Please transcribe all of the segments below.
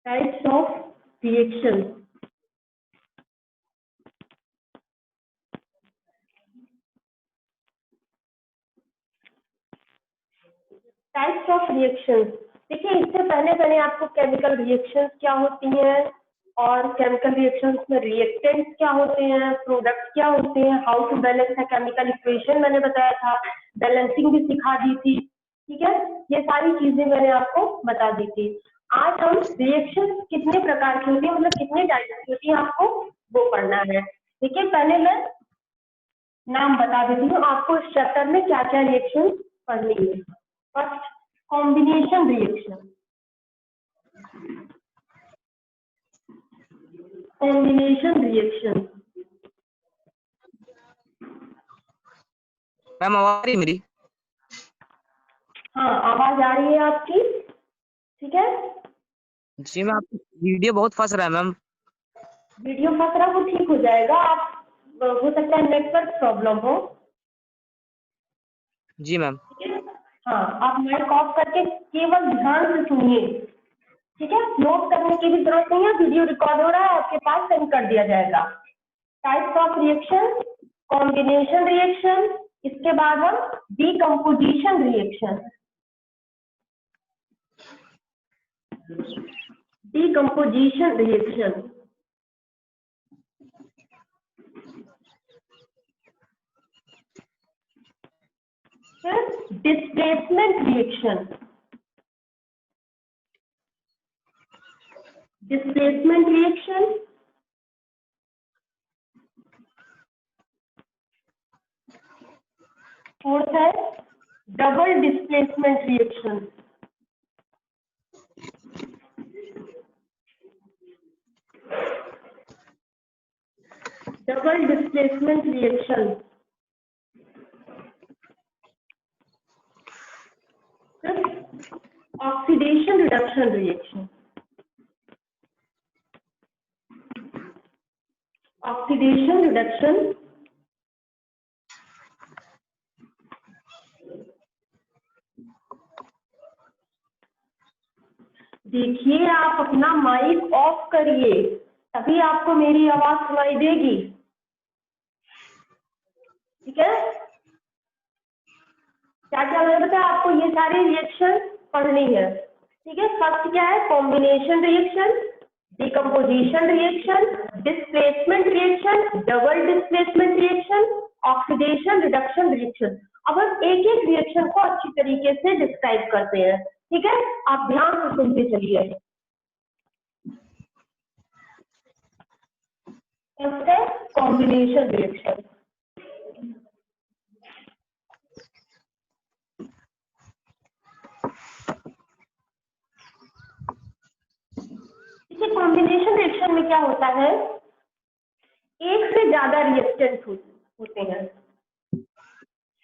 Types of reactions. Types of reactions. देखिए, इससे पहले मैंने आपको केमिकल रिएक्शंस क्या होती हैं और केमिकल रिएक्शंस में रिएक्टेंट्स क्या होते हैं, प्रोडक्ट्स क्या होते हैं, how to balance a chemical equation मैंने बताया था, बैलेंसिंग भी सिखा दी थी। ठीक है, ये सारी चीजें मैंने आपको बता दी थी। आज हम रिएक्शंस कितने प्रकार की होती है, मतलब कितने टाइप्स की होती है, आपको वो पढ़ना है। देखिए, पहले मैं नाम बता देती हूँ आपको, इस चैप्टर में क्या क्या रिएक्शन पढ़नी है। First, combination reaction. Combination reaction. Ma'am आवाज आ रही है मेरी? हाँ, आवाज आ रही है आपकी। ठीक है जी मैम, वीडियो बहुत फंस रहा है मैम। वीडियो फंस रहा वो ठीक हो जाएगा। आप हो सकता है नेटवर्क प्रॉब्लम हो। जी मैम। ठीक है, हाँ, आप माइक ऑफ करके केवल ध्यान से सुनिए। ठीक है, नोट करने की भी जरूरत नहीं है, वीडियो रिकॉर्ड हो रहा है, आपके पास सेंड कर दिया जाएगा। Types of reaction, combination reaction, इसके बाद हम decomposition reaction. Decomposition reaction, displacement reaction. Displacement reaction, fourth है double displacement reaction. Double displacement reaction, oxidation reduction reaction. Oxidation reduction, देखिए आप अपना माइक ऑफ करिए, तभी आपको मेरी आवाज सुनाई देगी। ठीक है, क्या क्या मैंने बताया आपको, ये सारी रिएक्शन पढ़नी है। ठीक है, फर्स्ट क्या है, combination reaction, decomposition reaction, displacement reaction, double displacement reaction, oxidation reduction reaction. अब हम एक एक रिएक्शन को अच्छी तरीके से डिस्क्राइब करते हैं। ठीक है, आप ध्यान से सुनते चलिए। फर्स्ट है कॉम्बिनेशन रिएक्शन। देखिए, कॉम्बिनेशन रिएक्शन में क्या होता है, एक से ज्यादा रिएक्टेंट होते हैं।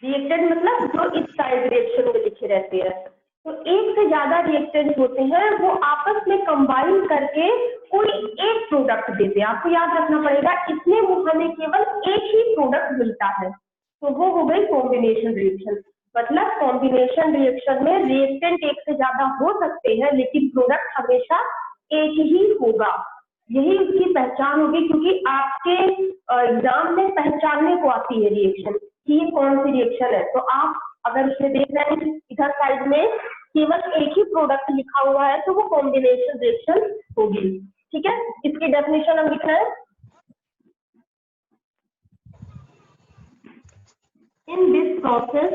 रिएक्टेंट मतलब जो इस साइड रिएक्शन में लिखे रहते हैं, तो एक से ज्यादा रिएक्टेंट होते हैं, वो आपस में कंबाइन करके कोई एक प्रोडक्ट देते हैं। आपको याद रखना पड़ेगा, इसमें हमें केवल एक ही प्रोडक्ट मिलता है, तो वो हो गई कॉम्बिनेशन रिएक्शन। मतलब कॉम्बिनेशन रिएक्शन में रिएक्टेंट एक से ज्यादा हो सकते हैं, लेकिन प्रोडक्ट हमेशा एक ही होगा। यही उसकी पहचान होगी, क्योंकि आपके एग्जाम में पहचानने को आती है रिएक्शन कि ये कौन सी रिएक्शन है। तो आप अगर उसमें देख रहे हैं इधर साइड में केवल एक ही प्रोडक्ट लिखा हुआ है, तो वो कॉम्बिनेशन रिएक्शन होगी। ठीक है, इसकी डेफिनेशन हम लिख रहे हैं, in this process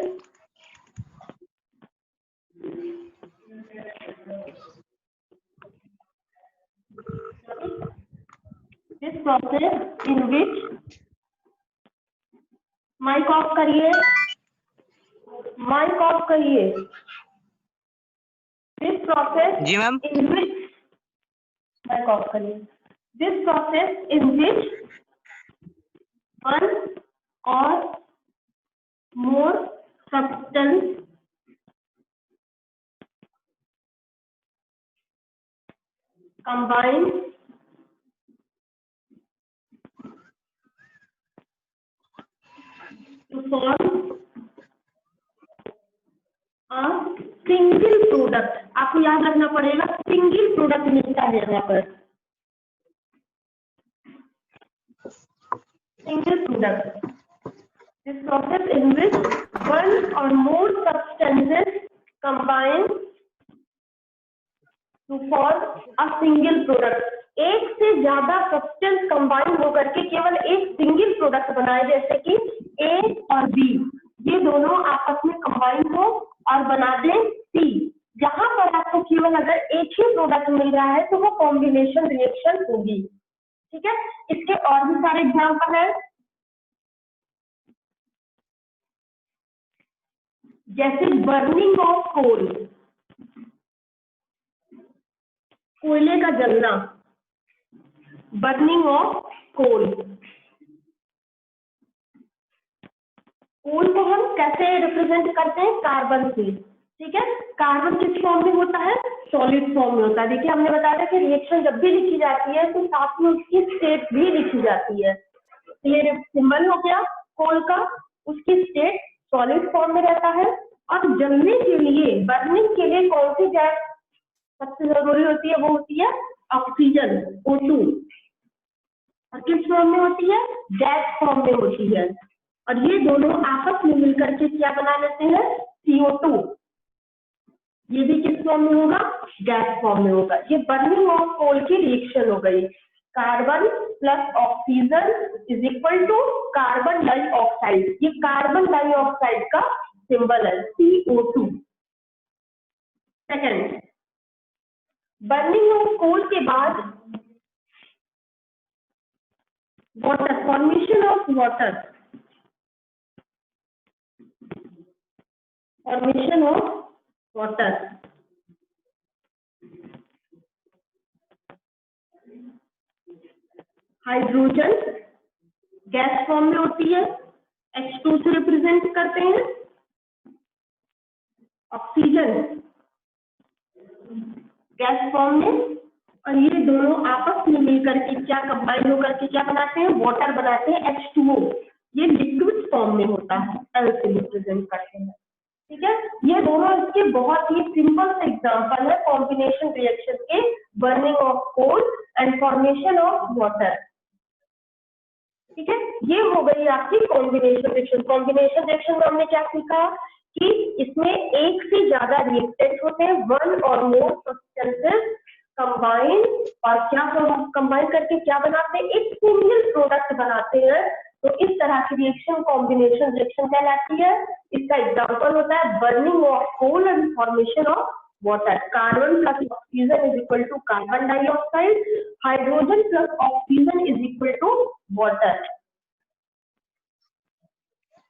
in which, mic off करिए, माइक ऑफ करिए। This process ji ma'am. In which, mic off करिए। This process in which one or more substance combine to form a single product, आपको याद रखना पड़ेगा, सिंगल प्रोडक्ट मिलता है यहाँ पर, single product. This process in which one or more substances combine to form a single product. एक से ज्यादा सब्सटेंस कंबाइन होकर के केवल एक सिंगल प्रोडक्ट बनाए, जैसे कि ए और बी, ये दोनों आपस में कंबाइन हो और बना दें सी। जहां पर आपको केवल अगर एक ही प्रोडक्ट मिल रहा है तो वो कॉम्बिनेशन रिएक्शन होगी। ठीक है, इसके और भी सारे एग्जाम्पल है, जैसे बर्निंग ऑफ कोल, कोयले का जलना, बर्निंग ऑफ कोल। कोल को हम कैसे रिप्रेजेंट करते हैं, कार्बन से। ठीक है, कार्बन किस फॉर्म में होता है, सॉलिड फॉर्म में होता है। देखिए हमने बताया कि रिएक्शन जब भी लिखी जाती है तो साथ में उसकी स्टेट भी लिखी जाती है। ये सिंबल हो गया कोल का, उसकी स्टेट सॉलिड फॉर्म में रहता है। और जलने के लिए, बर्निंग के लिए कौन सी गैस सबसे जरूरी होती है, वो होती है ऑक्सीजन, O2। और किस फॉर्म में होती है, गैस फॉर्म में होती है। और ये दोनों आपस में मिलकर के क्या बना लेते हैं, CO2। ये भी किस फॉर्म में होगा, गैस फॉर्म में होगा। ये बर्निंग ऑफ कोल की रिएक्शन हो गई। Carbon plus oxygen is equal to carbon dioxide. ये कार्बन डाइऑक्साइड का सिंबल है, CO2। Second, burning of coal के बाद water, formation of water, formation of water. Hydrogen gas form में होती है, H2 से रिप्रेजेंट करते हैं। ऑक्सीजन गैस फॉर्म में, और ये दोनों आपस में मिलकर के क्या कंबाइन होकर के क्या बनाते हैं, वाटर बनाते हैं, H2O। ये लिक्विड फॉर्म में होता है, L से रिप्रेजेंट करते हैं। ठीक है, ये दोनों इसके बहुत ही सिंपल से एग्जांपल है कॉम्बिनेशन रिएक्शन के, burning of coal and formation of water. ठीक है, ये हो गई आपकी कॉम्बिनेशन रिएक्शन। कॉम्बिनेशन रिएक्शन में हमने क्या सीखा कि इसमें एक से ज्यादा रिएक्टेंट होते हैं, one or more substances combine, और क्या कंबाइन करके क्या बनाते हैं, एक सिंगल प्रोडक्ट बनाते हैं। तो इस तरह की रिएक्शन कॉम्बिनेशन रिएक्शन कहलाती है। इसका एग्जांपल होता है burning of coal and formation of water. Carbon plus oxygen is equal to carbon dioxide, hydrogen plus oxygen is equal to water.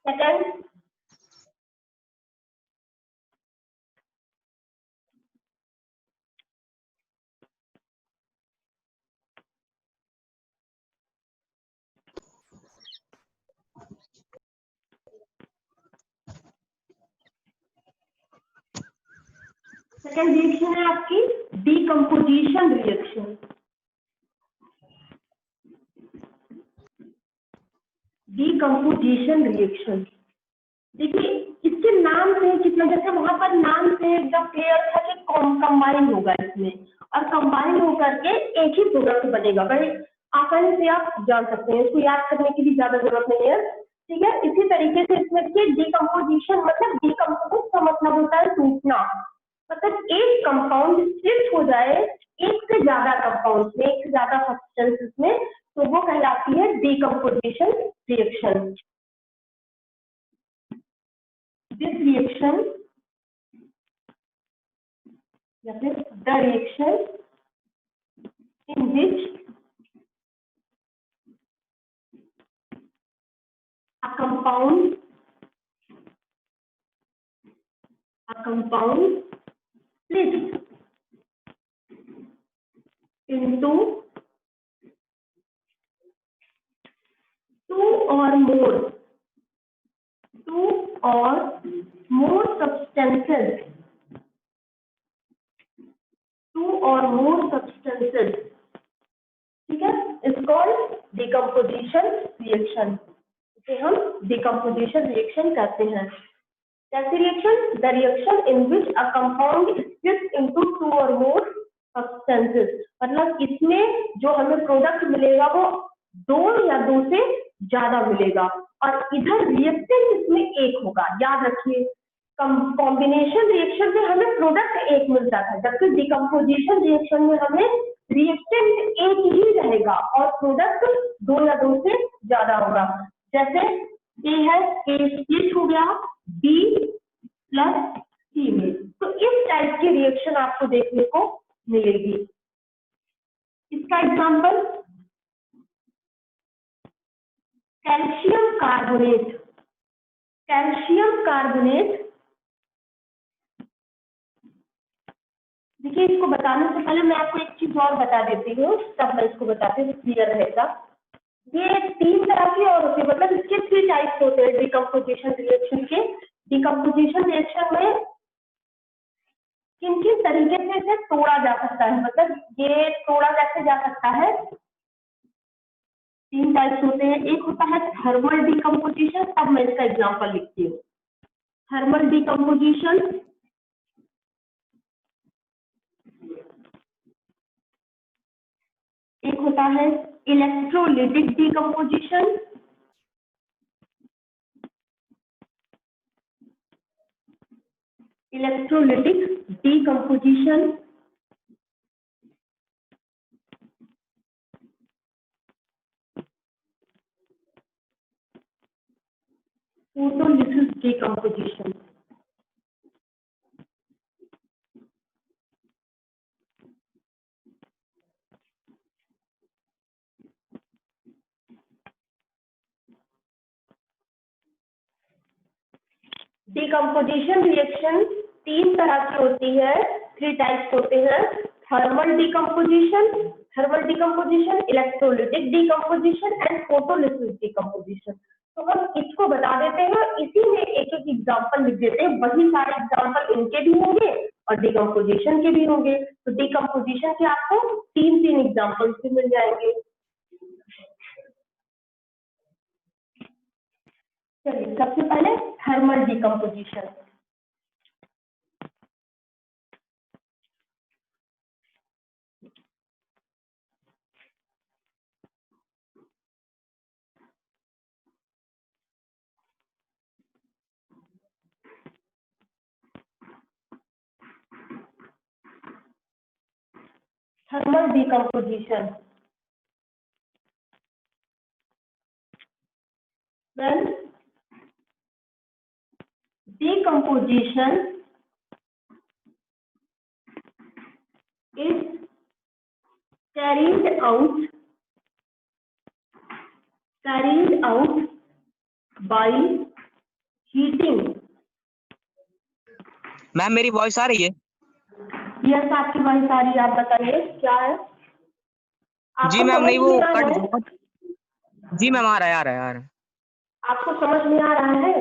Second, second reaction है आपकी डीकम्पोजिशन रिएक्शन। डीकम्पोजिशन रिएक्शन, देखिए इसके नाम से कितना, जैसे वहां पर नाम से एकदम क्लियर था कि कंबाइन होगा इसमें, और कंबाइन होकर के एक ही प्रोडक्ट बनेगा। भाई आसानी से आप जान सकते हैं, इसको याद करने की भी ज्यादा जरूरत नहीं है। ठीक है, इसी तरीके से इसमें डीकम्पोजिशन मतलब डीकम्पोज का मतलब होता है टूटना, मतलब एक कंपाउंड स्प्लिट हो जाए एक से ज्यादा कंपाउंड में, एक से ज्यादा सब्सटेंसेस में, तो वो कहलाती है डीकम्पोजिशन रिएक्शन। This reaction, या फिर the reaction in which a compound splits into two or more substances, ठीक है, इज कॉल्ड डीकम्पोजिशन रिएक्शन। इसे हम डीकम्पोजिशन रिएक्शन कहते हैं। कैसी reaction? The reaction in which a compound splits into 2 और मोर सब्सटेंसेस, मतलब इसमें जो हमें प्रोडक्ट मिलेगा वो 2 या 2 से ज्यादा मिलेगा, और इधर रिएक्टेंट इसमें एक होगा। याद रखिए, कॉम्बिनेशन रिएक्शन में हमें प्रोडक्ट एक मिलता था, जबकि डिकम्पोजिशन रिएक्शन में हमें रिएक्टेंट एक ही रहेगा और प्रोडक्ट 2 या 2 से ज्यादा होगा। जैसे ए है, ए स्प्लिट हो गया बी प्लस सी में, तो इस टाइप की रिएक्शन आपको देखने को मिलेगी। इसका example calcium carbonate. Calcium carbonate, देखिए इसको बताने से पहले मैं आपको एक चीज और बता देती हूँ, तब मैं इसको बताती हूँ, क्लियर रहेगा। ये 3 तरह की और होती है, मतलब इसके 3 टाइप्स होते हैं डिकम्पोजिशन रिएक्शन के। डिकम्पोजिशन रिएक्शन में किन किन तरीके से इसे तोड़ा जा सकता है, मतलब ये तोड़ा कैसे जा सकता है? 3 टाइप्स होते हैं। एक होता है थर्मल डिकम्पोजिशन, अब मैं इसका एग्जांपल लिखती हूँ। थर्मल डिकम्पोजिशन, एक होता है electrolytic decomposition, electrolytic decomposition, photolysis decomposition. Decomposition reaction 3 तरह की होती है, 3 टाइप्स होते हैं। Thermal decomposition, electrolytic decomposition and photolysis decomposition. तो हम इसको बता देते हैं, इसी में एक एक एग्जांपल लिख देते हैं। वही सारे एग्जांपल इनके भी होंगे और डिकम्पोजिशन के भी होंगे। तो डिकम्पोजिशन के आपको 3 एग्जांपल्स भी मिल जाएंगे। चलिए, सबसे पहले thermal decomposition. Thermal decomposition. When decomposition is carried out by heating. Ma'am मेरी वॉइस आ रही है? यस, आपकी वॉइस आ रही है, आप बताइए क्या है? जी मैम, नहीं वो कट बहुत। जी मैम, आ रहा है। आपको समझ में आ रहा है?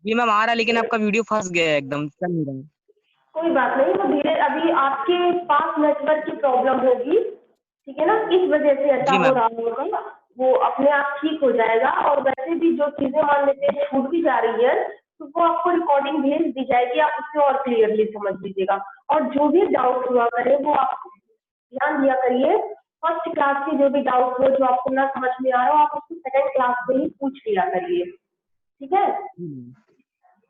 जी मैम आ रहा है, लेकिन आपका वीडियो फंस गया है, एकदम चल नहीं रहा है। कोई बात नहीं, वो धीरे, अभी आपके पास नेटवर्क की प्रॉब्लम होगी, ठीक है ना, इस वजह से ऐसा हो रहा होगा। वो अपने आप ठीक हो जाएगा। और वैसे भी जो चीजें मान लेते हैं छूट भी जा रही है, तो वो आपको रिकॉर्डिंग भेज दी जाएगी, आप उससे और क्लियरली समझ लीजिएगा। और जो भी डाउट हुआ करे वो आप ध्यान दिया करिए। फर्स्ट क्लास के जो भी डाउट हो, जो आपको ना समझ में आ रहा हो, आप उसको सेकंड क्लास में ही पूछ लिया करिए, ठीक है?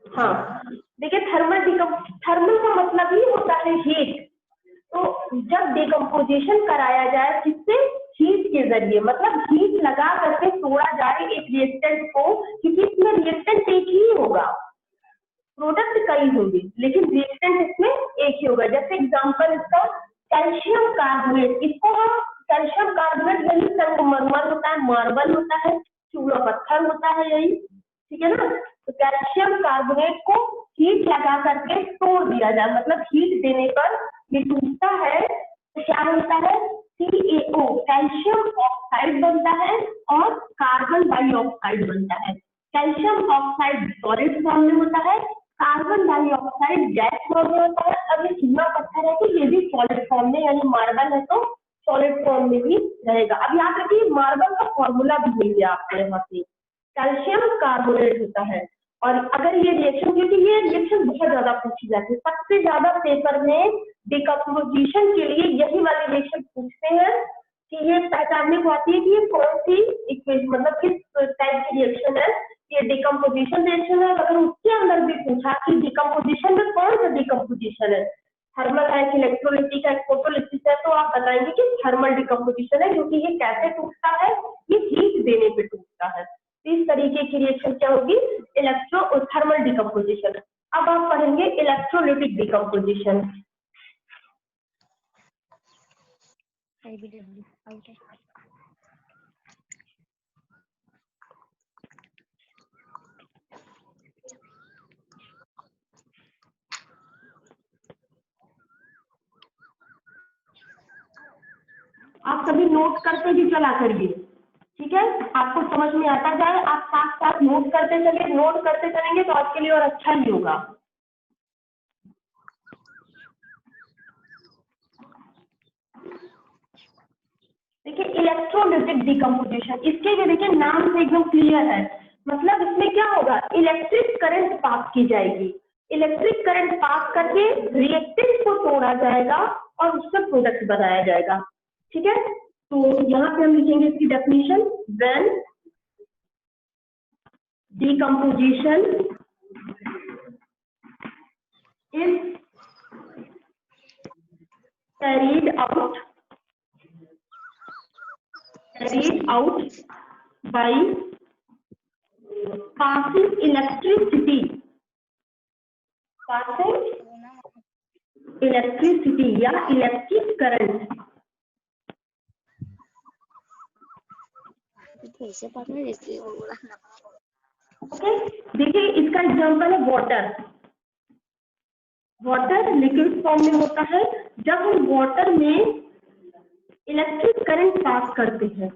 हाँ, देखिए थर्मल का मतलब ही होता है हीट। तो जब डिकम्पोजिशन कराया जाए किससे? हीट के जरिए, मतलब हीट लगा करके तोड़ा जाए एक रिएक्टेंट को, क्योंकि इसमें रिएक्टेंट एक ही होगा, प्रोडक्ट कई होंगे लेकिन रिएक्टेंट इसमें एक ही होगा। जैसे एग्जांपल इसका कैल्शियम कार्बोनेट, इसको हम कैल्शियम कार्बोनेट यानी संगमरमर होता है, मार्बल होता है, चूना पत्थर होता है, यही ठीक है ना। तो कैल्शियम कार्बोनेट को हीट लगा करके तोड़ दिया जाए, मतलब हीट देने पर ये टूटता है, तो क्या होता है? CaO कैल्शियम ऑक्साइड बनता है और कार्बन डाइऑक्साइड बनता है। कैल्शियम ऑक्साइड सॉलिड फॉर्म में होता है, कार्बन डाइऑक्साइड गैस फॉर्म में होता है। अब ये चूना पत्थर है तो ये भी सॉलिड फॉर्म में, यानी मार्बल है तो सॉलिड फॉर्म में ही रहेगा। अब याद रखिए, मार्बल का फॉर्मूला भी मिल गया आपको यहाँ से, कैल्शियम कार्बोनेट होता है और अगर ये रिएक्शन, क्योंकि ये रिएक्शन बहुत ज्यादा पूछी जाती है, सबसे ज्यादा पेपर में डिकम्पोजिशन के लिए यही वाली रिएक्शन पूछते हैं कि ये पहचानने को आती है कि ये कौन सी इक्वेशन, मतलब किस टाइप की रिएक्शन है, ये डिकम्पोजिशन रिएक्शन है। अगर उसके अंदर भी पूछा कि डिकम्पोजिशन में कौन सा डिकम्पोजिशन है, थर्मल है कि इलेक्ट्रोलिटिक है, फोटोलिसिस है, तो आप बताएंगे कि थर्मल डिकम्पोजिशन है, क्योंकि ये कैसे टूटता है, ये हीट देने पे टूटता है। इस तरीके की रिएक्शन क्या होगी, इलेक्ट्रो और थर्मल डिकम्पोजिशन। अब आप पढ़ेंगे इलेक्ट्रोलिटिक डिकम्पोजिशन। आप सभी नोट करते भी चला करिए, ठीक है, आपको समझ में आता जाए, आप साथ साथ नोट करते चलिए, नोट करते चलेंगे तो आपके लिए और अच्छा ही होगा। देखिए इलेक्ट्रोलिटिक डिकम्पोजिशन, इसके भी देखिए नाम से एकदम क्लियर है, मतलब इसमें क्या होगा, इलेक्ट्रिक करंट पास की जाएगी, इलेक्ट्रिक करंट पास करके रिएक्टेंट को तोड़ा जाएगा और उसका प्रोडक्ट बनाया जाएगा, ठीक है। तो यहाँ पे हम लिखेंगे इसकी definition, when decomposition is carried out by passing electricity या इलेक्ट्रिक करंट। ओके, देखिए इसका एग्जांपल है वाटर। वाटर लिक्विड फॉर्म में होता है, जब हम वाटर में इलेक्ट्रिक करंट पास करते हैं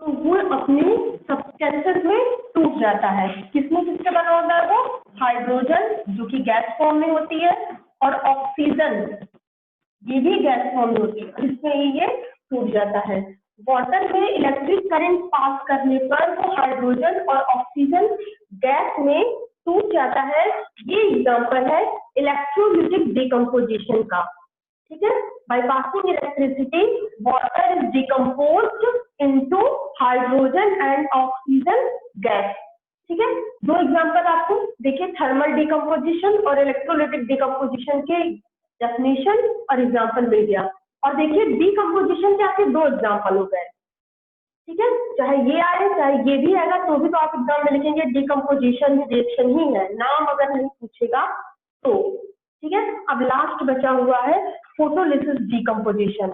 तो वो अपने सब्सटेंसेस में टूट जाता है। किसमें किससे बना होता है वो, हाइड्रोजन जो कि गैस फॉर्म में होती है, और ऑक्सीजन ये भी गैस फॉर्म में होती है, इसमें ये टूट जाता है। वाटर में इलेक्ट्रिक करंट पास करने पर वो हाइड्रोजन और ऑक्सीजन गैस में टूट जाता है। ये एग्जांपल है इलेक्ट्रोलिटिक डिकम्पोजिशन का, ठीक है। By passing electricity water is decomposed into hydrogen and oxygen gas, ठीक है। दो एग्जांपल आपको देखिए, थर्मल डिकम्पोजिशन और इलेक्ट्रोलिटिक डिकम्पोजिशन के डेफिनेशन और एग्जांपल मिल गया। और देखिए डिकम्पोजिशन के आपके दो एग्जांपल हो गए, ठीक है, चाहे ये आए चाहे ये भी आएगा तो भी तो आप एग्जाम में लिखेंगे डिकम्पोजिशन रिएक्शन ही है, नाम अगर नहीं पूछेगा तो, ठीक है। अब लास्ट बचा हुआ है photolysis decomposition.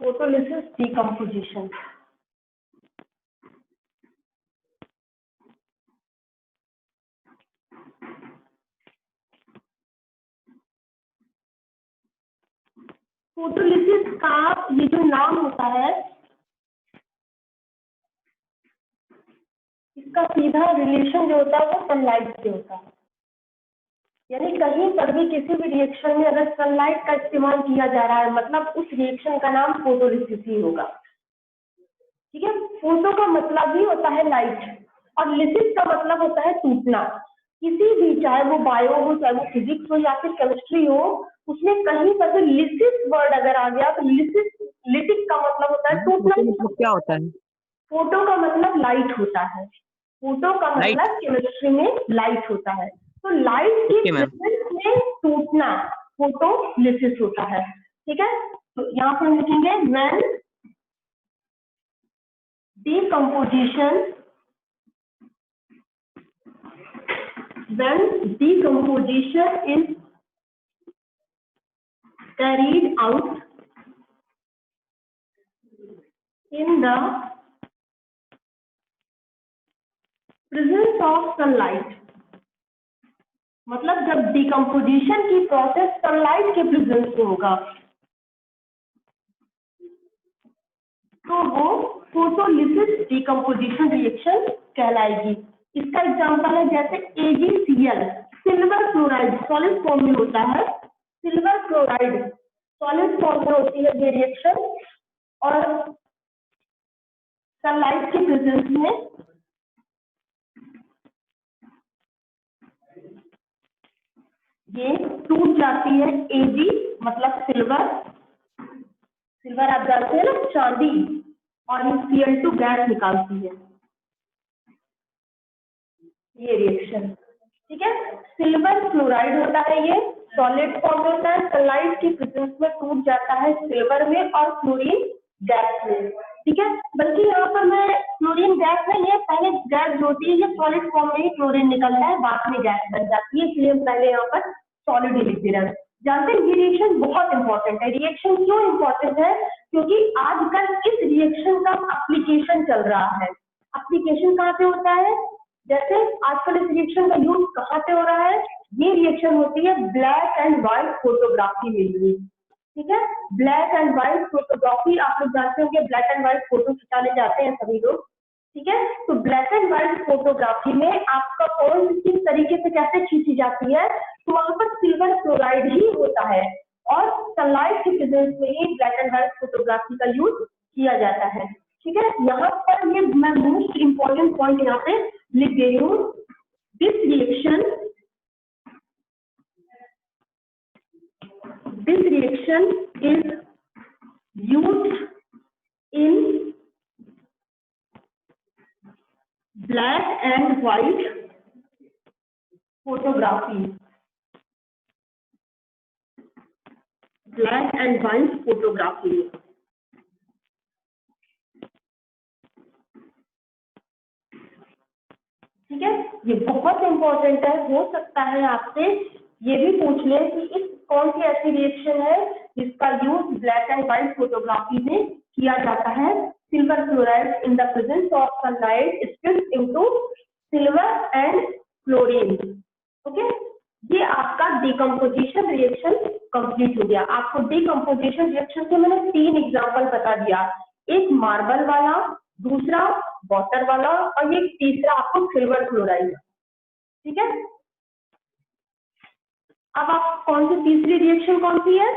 Photolysis decomposition. Photolysis का ये जो नाम होता है इसका सीधा रिलेशन जो होता है वो सनलाइट से होता है, यानी कहीं पर भी किसी भी रिएक्शन में अगर सनलाइट का इस्तेमाल किया जा रहा है मतलब उस रिएक्शन का नाम फोटोलिसिस ही होगा, ठीक है। फोटो का मतलब ही होता है लाइट और लिसिस का मतलब होता है टूटना। किसी भी, चाहे वो बायो हो, चाहे वो फिजिक्स हो या फिर केमिस्ट्री हो, उसमें कहीं पर भी लिसिस वर्ड अगर आ गया तो लिटिक का मतलब होता है टूटना। मतलब क्या होता है? फोटो का मतलब लाइट होता है, फोटो का मतलब केमिस्ट्री में लाइट होता है, तो लाइट की प्रेजेंस में टूटना फोटोलिसिस होता है, ठीक है। तो यहाँ पर हम लिखेंगे when decomposition is carried out in the presence of sunlight, मतलब जब डिकम्पोजिशन की प्रोसेस सनलाइट के प्रेजेंस में होगा तो वो फोटोलिसिस डिकम्पोजिशन रिएक्शन कहलाएगी। इसका एग्जांपल है जैसे AgCl, silver chloride solid form में होता है, सिल्वर क्लोराइड सॉलिड फॉर्म में होती है ये रिएक्शन, और सनलाइट के प्रेजेंस में ये टूट जाती है। Ag मतलब सिल्वर, सिल्वर आप जानते हैं ना चांदी, और ये Cl2 गैस निकालती है ये रिएक्शन, ठीक है। सिल्वर क्लोराइड होता है, ये सॉलिड फॉर्म में होता है, सनलाइट के प्रेजेंस में टूट जाता है सिल्वर में और क्लोरीन गैस में, ठीक है। बल्कि यहाँ पर मैं क्लोरीन गैस नहीं है, पहले गैस जो होती है ये सॉलिड फॉर्म में ही क्लोरीन निकलता है, बाद में गैस बन जाती है, इसलिए हम पहले यहाँ पर सॉलिड ही लिख दे रहे हैं। जानते हैं ये रिएक्शन बहुत इंपॉर्टेंट है। रिएक्शन क्यों इंपॉर्टेंट है? क्योंकि आजकल इस रिएक्शन का एप्लीकेशन चल रहा है। एप्लीकेशन कहाँ पे होता है? जैसे आजकल इस रिएक्शन का यूज कहाँ पे हो रहा है? ये रिएक्शन होती है ब्लैक एंड व्हाइट फोटोग्राफी में यूज, ठीक है। ब्लैक एंड व्हाइट फोटोग्राफी आप लोग जानते होंगे, ब्लैक एंड व्हाइट फोटो खिंचाने जाते हैं सभी लोग, ठीक है। तो ब्लैक एंड व्हाइट फोटोग्राफी में आपका कौन किस तरीके से कैसे खींची जाती है, तो वहां पर सिल्वर क्लोराइड ही होता है और सनलाइट के प्रेजेंस में ही ब्लैक एंड व्हाइट फोटोग्राफी का यूज किया जाता है, ठीक है। यहाँ पर ये मैं मोस्ट इंपॉर्टेंट पॉइंट यहाँ पे लिख दे रही हूँ। This reaction is used in black and white photography, black and white photography, ठीक है। ये बहुत इंपॉर्टेंट है, हो सकता है आपसे ये भी पूछ ले कि इस कौन सी ऐसी रिएक्शन है जिसका use black and white photography में किया जाता है। Silver chloride in the presence of sunlight splits into silver and chlorine, okay. ये आपका डिकम्पोजिशन रिएक्शन कंप्लीट हो गया। आपको डिकम्पोजिशन रिएक्शन के मैंने 3 एग्जांपल बता दिया, एक मार्बल वाला, दूसरा वाटर वाला, और ये तीसरा आपको सिल्वर क्लोराइड, ठीक है। अब आप कौन सी तीसरी रिएक्शन कौन सी है?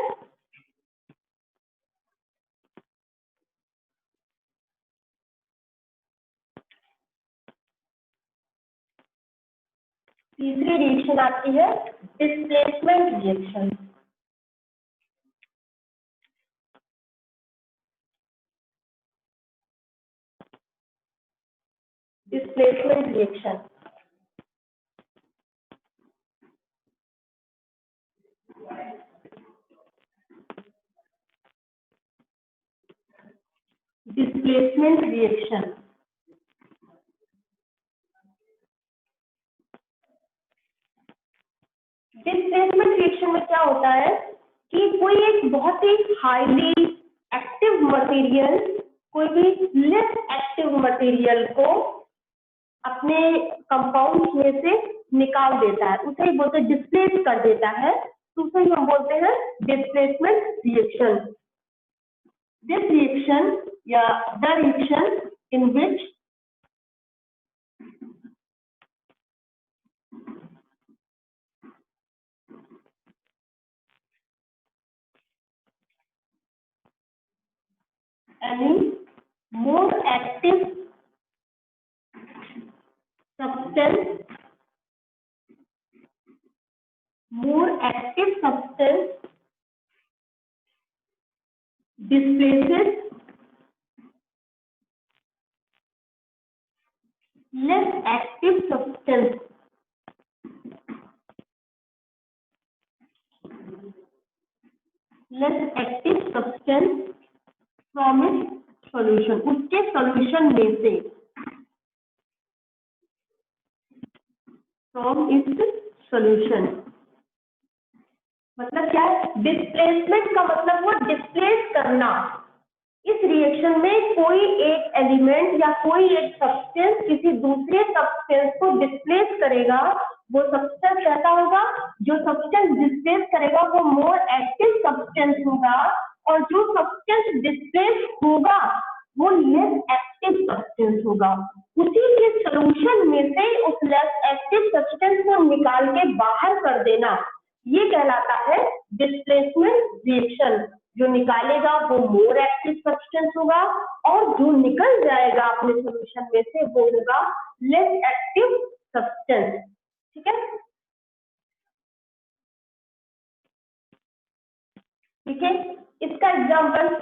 तीसरी रिएक्शन आती है displacement reaction. Displacement reaction, displacement reaction displacement reaction में क्या होता है कि कोई एक बहुत ही हाईली एक्टिव मटेरियल कोई भी लेस एक्टिव मटेरियल को अपने कंपाउंड में से निकाल देता है, उसे ही बोलते हैं डिस्प्लेस कर देता है, तो उसे ही हम बोलते हैं डिस्प्लेसमेंट रिएक्शन। दिस रिएक्शन या the reaction in which any more active substance displaces less active substance from its solution, उसके solution में से, from its solution मतलब क्या है? डिस्प्लेसमेंट का मतलब वो डिस्प्लेस करना। इस रिएक्शन में कोई एक एलिमेंट या कोई एक सब्सटेंस किसी दूसरे सब्सटेंस को डिस्प्लेस करेगा, वो सब्सटेंस कैसा होगा, जो सब्सटेंस डिस्प्लेस करेगा वो मोर एक्टिव सब्सटेंस होगा, और जो सब्सटेंस डिस्प्लेस होगा वो लेस एक्टिव सब्सटेंस होगा। उसी के सॉल्यूशन में से उस लेस एक्टिव सब्सटेंस को निकाल के बाहर कर देना, ये कहलाता है डिस्प्लेसमेंट रिएक्शन। जो निकालेगा वो मोर एक्टिव सब्सटेंस होगा, और जो निकल जाएगा अपने सॉल्यूशन में से वो होगा लेस एक्टिव सब्सटेंस। ठीक है, ठीक है, इसका एग्जाम्पल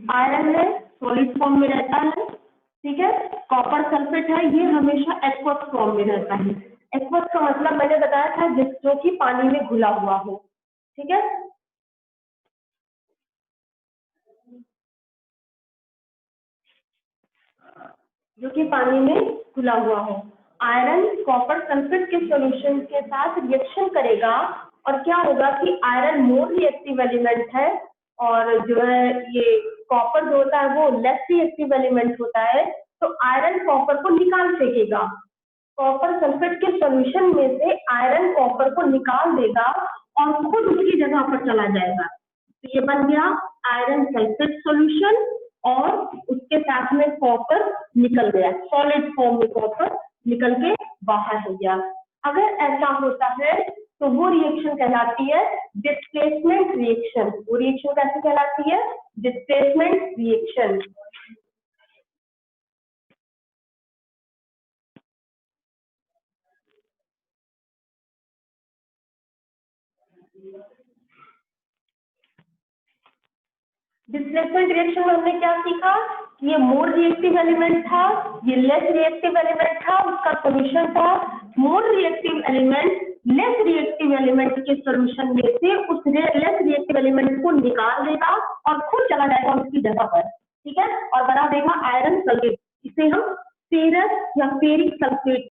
आयरन है, सॉलिड फॉर्म में रहता है, ठीक है। कॉपर सल्फेट है, ये हमेशा एक्वस फॉर्म में रहता है। एक्वस का मतलब मैंने बताया था जो कि पानी में घुला हुआ हो, ठीक है। जो कि पानी में घुला हुआ हो। आयरन कॉपर सल्फेट के सॉल्यूशन के साथ रिएक्शन करेगा, और क्या होगा कि आयरन मोर रिएक्टिव एलिमेंट है, और जो है ये कॉपर जो होता है वो लेस रिएक्टिव एलिमेंट होता है। तो आयरन कॉपर को निकाल फेंकेगा, कॉपर सल्फेट के सॉल्यूशन में से आयरन कॉपर को निकाल देगा और खुद उसकी जगह पर चला जाएगा। तो ये बन गया आयरन सल्फेट सॉल्यूशन, और उसके साथ में कॉपर निकल गया, सॉलिड फॉर्म में कॉपर निकल के बाहर हो गया। अगर ऐसा होता है तो वो रिएक्शन कहलाती है डिस्प्लेसमेंट रिएक्शन। वो रिएक्शन कैसे कहलाती है, डिस्प्लेसमेंट रिएक्शन। डिस्प्लेसमेंट रिएक्शन में हमने क्या सीखा कि ये मोर रिएक्टिव एलिमेंट था, ये लेस रिएक्टिव एलिमेंट था, उसका सॉल्यूशन था। More reactive element less reactive element के सॉल्यूशन में से उस लेस रिएक्टिव एलिमेंट को निकाल देगा और खुद चला जाएगा उसकी जगह पर, ठीक है, और बना देगा आयरन सल्फेट। इसे हम फेरस या फेरिक सल्फेट